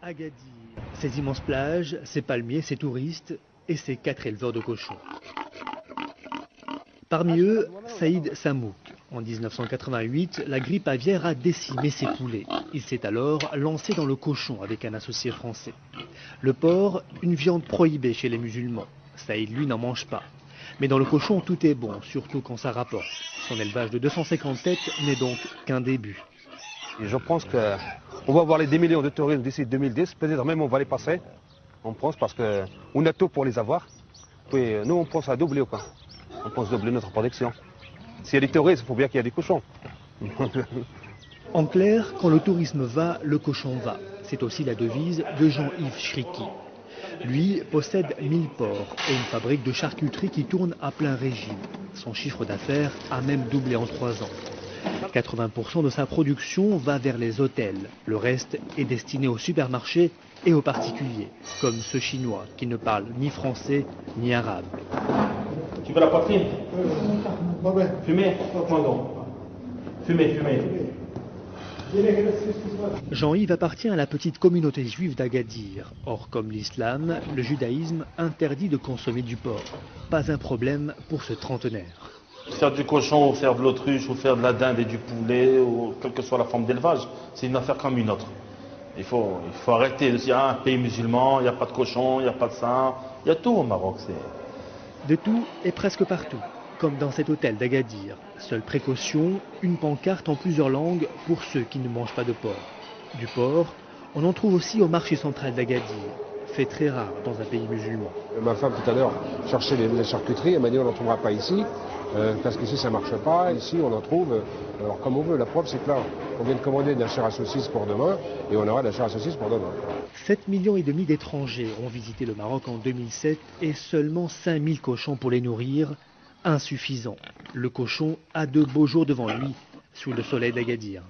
Agadir, ces immenses plages, ces palmiers, ces touristes et ces 4 éleveurs de cochons. Parmi eux, Saïd Samouk. En 1988, la grippe aviaire a décimé ses poulets. Il s'est alors lancé dans le cochon avec un associé français. Le porc, une viande prohibée chez les musulmans. Saïd, lui, n'en mange pas. Mais dans le cochon, tout est bon, surtout quand ça rapporte. Son élevage de 250 têtes n'est donc qu'un début. Et je pense qu'on va avoir les 10 millions de touristes d'ici 2010. Peut-être même on va les passer en France parce qu'on a tout pour les avoir. Puis nous, on pense à doubler, quoi. On pense doubler notre production. S'il y a des touristes, il faut bien qu'il y ait des cochons. En clair, quand le tourisme va, le cochon va. C'est aussi la devise de Jean-Yves Chriki. Lui possède 1000 porcs et une fabrique de charcuterie qui tourne à plein régime. Son chiffre d'affaires a même doublé en 3 ans. 80% de sa production va vers les hôtels. Le reste est destiné aux supermarchés et aux particuliers, comme ce Chinois qui ne parle ni français ni arabe. Tu veux la poitrine? Fumez? Fumez. Jean-Yves appartient à la petite communauté juive d'Agadir. Or, comme l'islam, le judaïsme interdit de consommer du porc. Pas un problème pour ce trentenaire. Faire du cochon ou faire de l'autruche ou faire de la dinde et du poulet ou quelle que soit la forme d'élevage, c'est une affaire comme une autre. Il faut arrêter de dire un pays musulman, il n'y a pas de cochon, il n'y a pas de ça. Il y a tout au Maroc. De tout et presque partout, comme dans cet hôtel d'Agadir. Seule précaution, une pancarte en plusieurs langues pour ceux qui ne mangent pas de porc. Du porc, on en trouve aussi au marché central d'Agadir, fait très rare dans un pays musulman. Ma femme tout à l'heure cherchait les charcuteries, elle m'a dit on n'en trouvera pas ici, parce qu'ici ça ne marche pas, ici on en trouve, alors comme on veut. La preuve c'est que là, on vient de commander de la chair à saucisse pour demain, et on aura de la chair à saucisse pour demain. 7,5 millions d'étrangers ont visité le Maroc en 2007 et seulement 5000 cochons pour les nourrir, insuffisant. Le cochon a de beaux jours devant lui, sous le soleil d'Agadir.